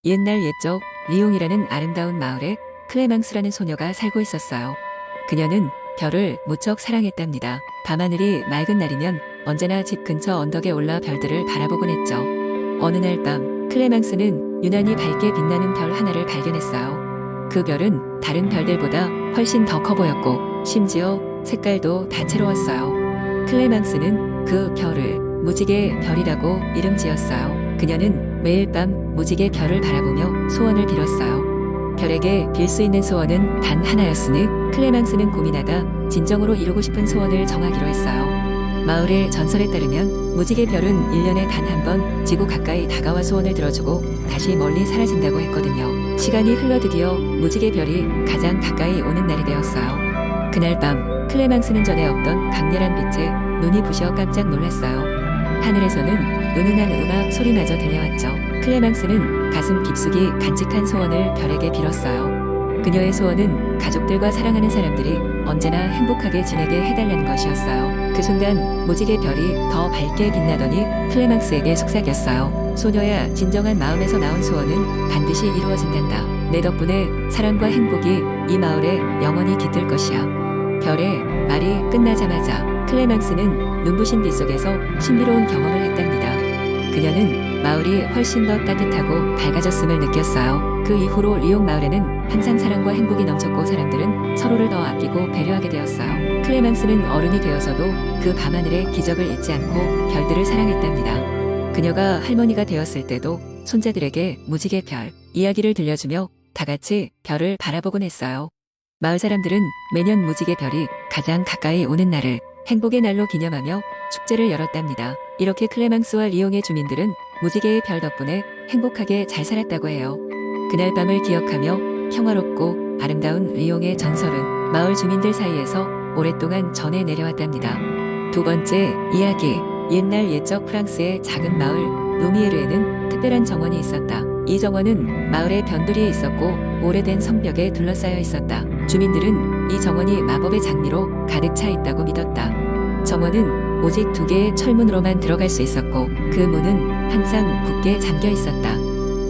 옛날 옛적 리옹이라는 아름다운 마을에 클레망스라는 소녀가 살고 있었어요. 그녀는 별을 무척 사랑했답니다. 밤하늘이 맑은 날이면 언제나 집 근처 언덕에 올라 별들을 바라보곤 했죠. 어느 날 밤 클레망스는 유난히 밝게 빛나는 별 하나를 발견했어요. 그 별은 다른 별들보다 훨씬 더 커 보였고 심지어 색깔도 다채로웠어요. 클레망스는 그 별을 무지개 별이라고 이름 지었어요. 그녀는 매일 밤 무지개 별을 바라보며 소원을 빌었어요. 별에게 빌 수 있는 소원은 단 하나였으니 클레망스는 고민하다 진정으로 이루고 싶은 소원을 정하기로 했어요. 마을의 전설에 따르면 무지개 별은 1년에 단 한 번 지구 가까이 다가와 소원을 들어주고 다시 멀리 사라진다고 했거든요. 시간이 흘러 드디어 무지개 별이 가장 가까이 오는 날이 되었어요. 그날 밤 클레망스는 전에 없던 강렬한 빛에 눈이 부셔 깜짝 놀랐어요. 하늘에서는 은은한 음악 소리마저 들려왔죠. 클레망스는 가슴 깊숙이 간직한 소원을 별에게 빌었어요. 그녀의 소원은 가족들과 사랑하는 사람들이 언제나 행복하게 지내게 해달라는 것이었어요. 그 순간 무지개 별이 더 밝게 빛나더니 클레망스에게 속삭였어요. 소녀야, 진정한 마음에서 나온 소원은 반드시 이루어진단다. 내 덕분에 사랑과 행복이 이 마을에 영원히 깃들 것이야. 별의 말이 끝나자마자 클레망스는 눈부신 빛 속에서 신비로운 경험을 했답니다. 그녀는 마을이 훨씬 더 따뜻하고 밝아졌음을 느꼈어요. 그 이후로 리옹 마을에는 항상 사랑과 행복이 넘쳤고 사람들은 서로를 더 아끼고 배려하게 되었어요. 클레망스는 어른이 되어서도 그 밤하늘의 기적을 잊지 않고 별들을 사랑했답니다. 그녀가 할머니가 되었을 때도 손자들에게 무지개 별 이야기를 들려주며 다 같이 별을 바라보곤 했어요. 마을 사람들은 매년 무지개 별이 가장 가까이 오는 날을 행복의 날로 기념하며 축제를 열었답니다. 이렇게 클레망스와 리옹의 주민들은 무지개의 별 덕분에 행복하게 잘 살았다고 해요. 그날 밤을 기억하며 평화롭고 아름다운 리옹의 전설은 마을 주민들 사이에서 오랫동안 전해 내려왔답니다. 두 번째 이야기. 옛날 옛적 프랑스의 작은 마을 루미에르에는 특별한 정원이 있었다. 이 정원은 마을의 변두리에 있었고 오래된 성벽에 둘러싸여 있었다. 주민들은 이 정원이 마법의 장미로 가득 차 있다고 믿었다. 정원은 오직 2개의 철문으로만 들어갈 수 있었고 그 문은 항상 굳게 잠겨 있었다.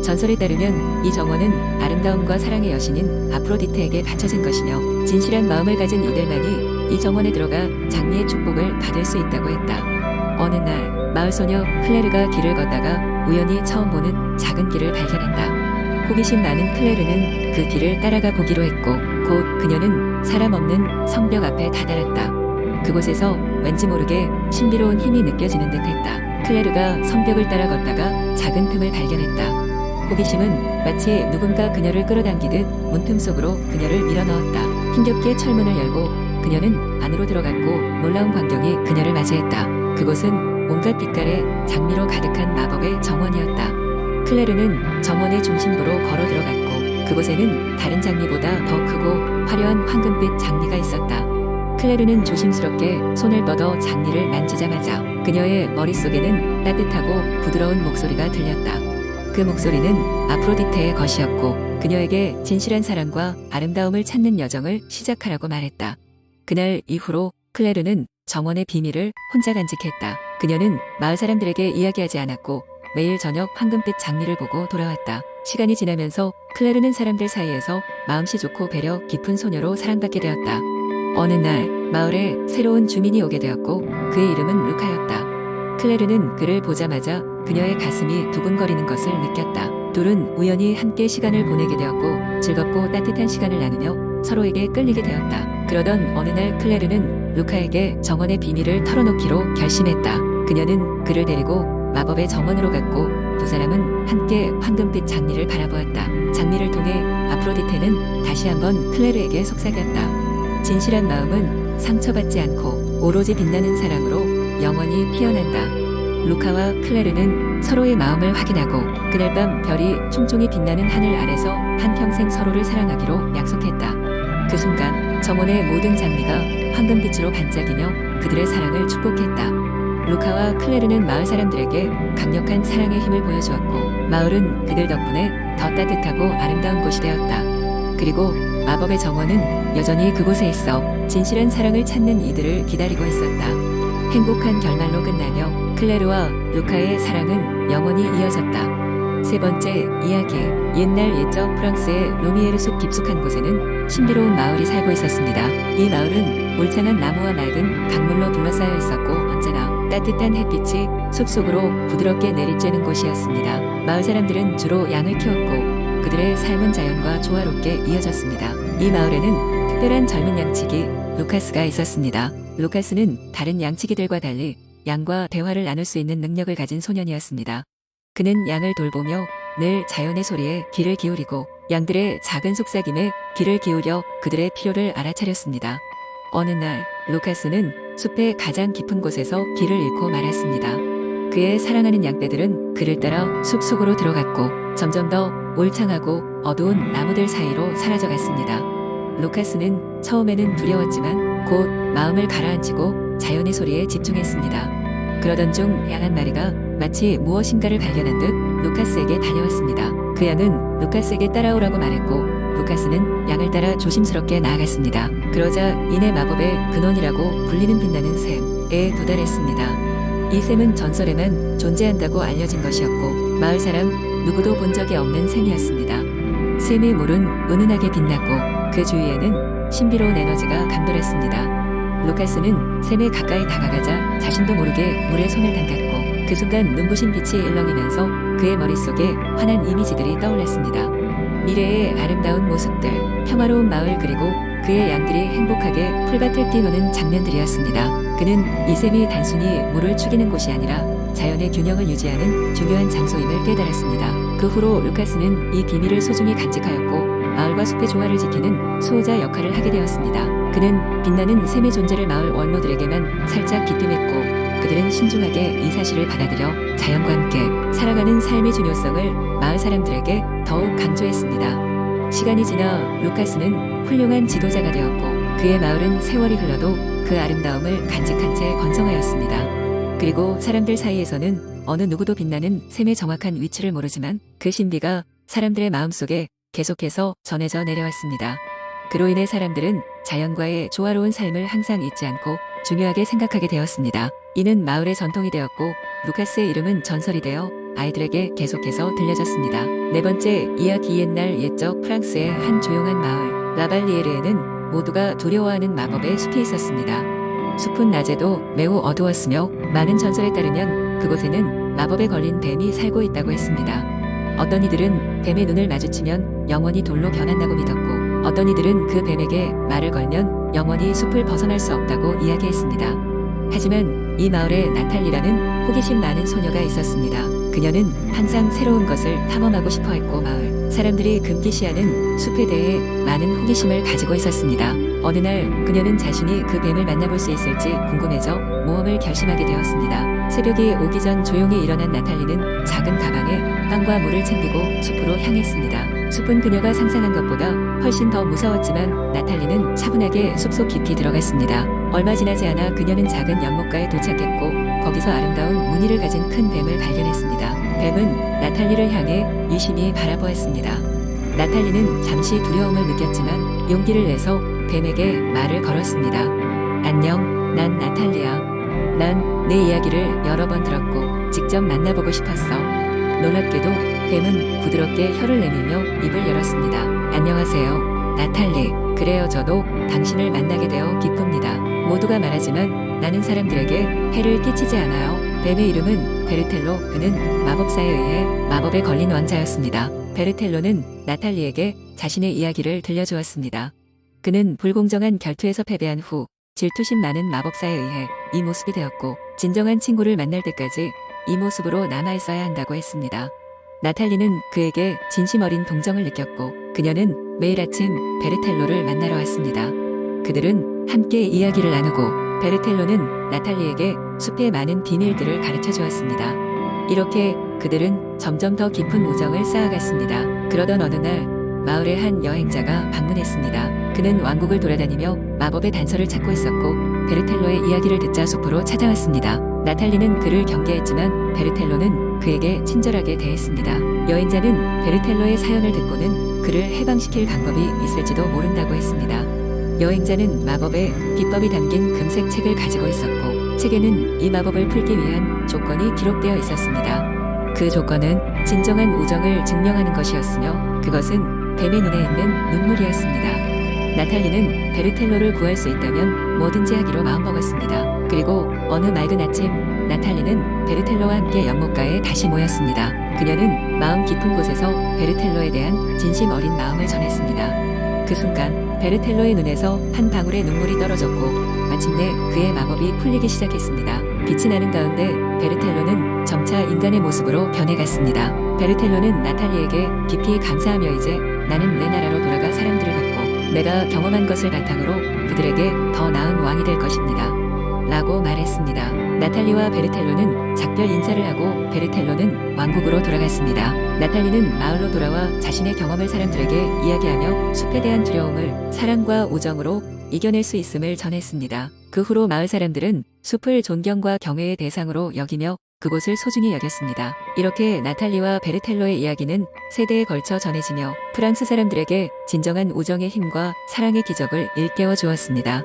전설에 따르면 이 정원은 아름다움과 사랑의 여신인 아프로디테에게 바쳐진 것이며 진실한 마음을 가진 이들만이 이 정원에 들어가 장미의 축복을 받을 수 있다고 했다. 어느 날 마을 소녀 클레르가 길을 걷다가 우연히 처음 보는 작은 길을 발견했다. 호기심 많은 클레르는 그 길을 따라가 보기로 했고 곧 그녀는 사람 없는 성벽 앞에 다다랐다. 그곳에서 왠지 모르게 신비로운 힘이 느껴지는 듯 했다. 클레르가 성벽을 따라 걷다가 작은 틈을 발견했다. 호기심은 마치 누군가 그녀를 끌어당기듯 문틈 속으로 그녀를 밀어넣었다. 힘겹게 철문을 열고 그녀는 안으로 들어갔고 놀라운 광경이 그녀를 맞이했다. 그곳은 온갖 빛깔의 장미로 가득한 마법의 정원이었다. 클레르는 정원의 중심부로 걸어 들어갔고 그곳에는 다른 장미보다 더 크고 화려한 황금빛 장미가 있었다. 클레르는 조심스럽게 손을 뻗어 장미를 만지자마자 그녀의 머릿속에는 따뜻하고 부드러운 목소리가 들렸다. 그 목소리는 아프로디테의 것이었고 그녀에게 진실한 사랑과 아름다움을 찾는 여정을 시작하라고 말했다. 그날 이후로 클레르는 정원의 비밀을 혼자 간직했다. 그녀는 마을 사람들에게 이야기하지 않았고 매일 저녁 황금빛 장미를 보고 돌아왔다. 시간이 지나면서 클레르는 사람들 사이에서 마음씨 좋고 배려 깊은 소녀로 사랑받게 되었다. 어느 날 마을에 새로운 주민이 오게 되었고 그의 이름은 루카였다. 클레르는 그를 보자마자 그녀의 가슴이 두근거리는 것을 느꼈다. 둘은 우연히 함께 시간을 보내게 되었고 즐겁고 따뜻한 시간을 나누며 서로에게 끌리게 되었다. 그러던 어느 날 클레르는 루카에게 정원의 비밀을 털어놓기로 결심했다. 그녀는 그를 데리고 마법의 정원으로 갔고 두 사람은 함께 황금빛 장미를 바라보았다. 장미를 통해 아프로디테는 다시 한번 클레르에게 속삭였다. 진실한 마음은 상처받지 않고 오로지 빛나는 사랑으로 영원히 피어난다. 루카와 클레르는 서로의 마음을 확인하고 그날 밤 별이 총총히 빛나는 하늘 아래서 한평생 서로를 사랑하기로 약속했다. 그 순간 정원의 모든 장미가 황금빛으로 반짝이며 그들의 사랑을 축복했다. 루카와 클레르는 마을 사람들에게 강력한 사랑의 힘을 보여주었고 마을은 그들 덕분에 더 따뜻하고 아름다운 곳이 되었다. 그리고 마법의 정원은 여전히 그곳에 있어 진실한 사랑을 찾는 이들을 기다리고 있었다. 행복한 결말로 끝나며 클레르와 루카의 사랑은 영원히 이어졌다. 세 번째 이야기. 옛날 옛적 프랑스의 루미에르 숲 깊숙한 곳에는 신비로운 마을이 살고 있었습니다. 이 마을은 울창한 나무와 맑은 강물로 둘러싸여 있었고 언제나 따뜻한 햇빛이 숲속으로 부드럽게 내리쬐는 곳이었습니다. 마을 사람들은 주로 양을 키웠고 그들의 삶은 자연과 조화롭게 이어졌습니다. 이 마을에는 특별한 젊은 양치기 루카스가 있었습니다. 루카스는 다른 양치기들과 달리 양과 대화를 나눌 수 있는 능력을 가진 소년이었습니다. 그는 양을 돌보며 늘 자연의 소리에 귀를 기울이고 양들의 작은 속삭임에 귀를 기울여 그들의 필요를 알아차렸습니다. 어느 날 루카스는 숲의 가장 깊은 곳에서 길을 잃고 말았습니다. 그의 사랑하는 양떼들은 그를 따라 숲속으로 들어갔고 점점 더 울창하고 어두운 나무들 사이로 사라져갔습니다. 루카스는 처음에는 두려웠지만 곧 마음을 가라앉히고 자연의 소리에 집중했습니다. 그러던 중 양 한 마리가 마치 무엇인가를 발견한 듯 루카스에게 달려왔습니다. 그 양은 루카스에게 따라오라고 말했고 루카스는 양을 따라 조심스럽게 나아갔습니다. 그러자 이내 마법의 근원이라고 불리는 빛나는 샘에 도달했습니다. 이 샘은 전설에만 존재한다고 알려진 것이었고 마을 사람 누구도 본 적이 없는 샘이었습니다. 샘의 물은 은은하게 빛났고 그 주위에는 신비로운 에너지가 감돌했습니다. 루카스는 샘에 가까이 다가가자 자신도 모르게 물에 손을 담갔고 그 순간 눈부신 빛이 일렁이면서 그의 머릿속에 환한 이미지들이 떠올랐습니다. 미래의 아름다운 모습들, 평화로운 마을 그리고 그의 양들이 행복하게 풀밭을 뛰노는 장면들이었습니다. 그는 이 샘이 단순히 물을 축이는 곳이 아니라 자연의 균형을 유지하는 중요한 장소임을 깨달았습니다. 그 후로 루카스는 이 비밀을 소중히 간직하였고 마을과 숲의 조화를 지키는 수호자 역할을 하게 되었습니다. 그는 빛나는 샘의 존재를 마을 원로들에게만 살짝 귀띔했고 그들은 신중하게 이 사실을 받아들여 자연과 함께 살아가는 삶의 중요성을 마을 사람들에게 더욱 강조했습니다. 시간이 지나 루카스는 훌륭한 지도자가 되었고 그의 마을은 세월이 흘러도 그 아름다움을 간직한 채 번성하였습니다. 그리고 사람들 사이에서는 어느 누구도 빛나는 샘의 정확한 위치를 모르지만 그 신비가 사람들의 마음속에 계속해서 전해져 내려왔습니다. 그로 인해 사람들은 자연과의 조화로운 삶을 항상 잊지 않고 중요하게 생각하게 되었습니다. 이는 마을의 전통이 되었고 루카스의 이름은 전설이 되어 아이들에게 계속해서 들려졌습니다. 네 번째 이야기. 옛날 옛적 프랑스의 한 조용한 마을 라발리에르에는 모두가 두려워하는 마법의 숲이 있었습니다. 숲은 낮에도 매우 어두웠으며 많은 전설에 따르면 그곳에는 마법에 걸린 뱀이 살고 있다고 했습니다. 어떤 이들은 뱀의 눈을 마주치면 영원히 돌로 변한다고 믿었고 어떤 이들은 그 뱀에게 말을 걸면 영원히 숲을 벗어날 수 없다고 이야기했습니다. 하지만 이 마을에 나탈리라는 호기심 많은 소녀가 있었습니다. 그녀는 항상 새로운 것을 탐험하고 싶어 했고 마을 사람들이 금기시하는 숲에 대해 많은 호기심을 가지고 있었습니다. 어느 날 그녀는 자신이 그 뱀을 만나볼 수 있을지 궁금해져 모험을 결심하게 되었습니다. 새벽이 오기 전 조용히 일어난 나탈리는 작은 가방에 빵과 물을 챙기고 숲으로 향했습니다. 숲은 그녀가 상상한 것보다 훨씬 더 무서웠지만 나탈리는 차분하게 숲속 깊이 들어갔습니다. 얼마 지나지 않아 그녀는 작은 연못가에 도착했고 거기서 아름다운 무늬를 가진 큰 뱀을 발견했습니다. 뱀은 나탈리를 향해 유심히 바라보았습니다. 나탈리는 잠시 두려움을 느꼈지만 용기를 내서 뱀에게 말을 걸었습니다. 안녕, 난 나탈리야. 난 내 이야기를 여러 번 들었고 직접 만나보고 싶었어. 놀랍게도 뱀은 부드럽게 혀를 내밀며 입을 열었습니다. 안녕하세요, 나탈리. 그래요, 저도 당신을 만나게 되어 기쁩니다. 모두가 말하지만 나는 사람들에게 해를 끼치지 않아요. 뱀의 이름은 베르텔로. 그는 마법사에 의해 마법에 걸린 왕자였습니다. 베르텔로는 나탈리에게 자신의 이야기를 들려주었습니다. 그는 불공정한 결투에서 패배한 후 질투심 많은 마법사에 의해 이 모습이 되었고 진정한 친구를 만날 때까지 이 모습으로 남아있어야 한다고 했습니다. 나탈리는 그에게 진심 어린 동정을 느꼈고 그녀는 매일 아침 베르텔로를 만나러 왔습니다. 그들은 함께 이야기를 나누고 베르텔로는 나탈리에게 숲의 많은 비밀들을 가르쳐 주었습니다. 이렇게 그들은 점점 더 깊은 우정을 쌓아갔습니다. 그러던 어느 날 마을에 한 여행자가 방문했습니다. 그는 왕국을 돌아다니며 마법의 단서를 찾고 있었고 베르텔로의 이야기를 듣자 숲으로 찾아왔습니다. 나탈리는 그를 경계했지만 베르텔로는 그에게 친절하게 대했습니다. 여행자는 베르텔로의 사연을 듣고는 그를 해방시킬 방법이 있을지도 모른다고 했습니다. 여행자는 마법의 비법이 담긴 금색 책을 가지고 있었고 책에는 이 마법을 풀기 위한 조건이 기록되어 있었습니다. 그 조건은 진정한 우정을 증명하는 것이었으며 그것은 뱀의 눈에 있는 눈물이었습니다. 나탈리는 베르텔로를 구할 수 있다면 뭐든지 하기로 마음먹었습니다. 그리고 어느 맑은 아침 나탈리는 베르텔로와 함께 연못가에 다시 모였습니다. 그녀는 마음 깊은 곳에서 베르텔로에 대한 진심 어린 마음을 전했습니다. 그 순간 베르텔로의 눈에서 한 방울의 눈물이 떨어졌고 마침내 그의 마법이 풀리기 시작했습니다. 빛이 나는 가운데 베르텔로는 점차 인간의 모습으로 변해갔습니다. 베르텔로는 나탈리에게 깊이 감사하며 이제 나는 내 나라로 돌아가 사람들을 돕고 내가 경험한 것을 바탕으로 그들에게 더 나은 왕이 될 것입니다. 라고 말했습니다. 나탈리와 베르텔로는 작별 인사를 하고 베르텔로는 왕국으로 돌아갔습니다. 나탈리는 마을로 돌아와 자신의 경험을 사람들에게 이야기하며 숲에 대한 두려움을 사랑과 우정으로 이겨낼 수 있음을 전했습니다. 그 후로 마을 사람들은 숲을 존경과 경외의 대상으로 여기며 그곳을 소중히 여겼습니다. 이렇게 나탈리와 베르텔로의 이야기는 세대에 걸쳐 전해지며 프랑스 사람들에게 진정한 우정의 힘과 사랑의 기적을 일깨워 주었습니다.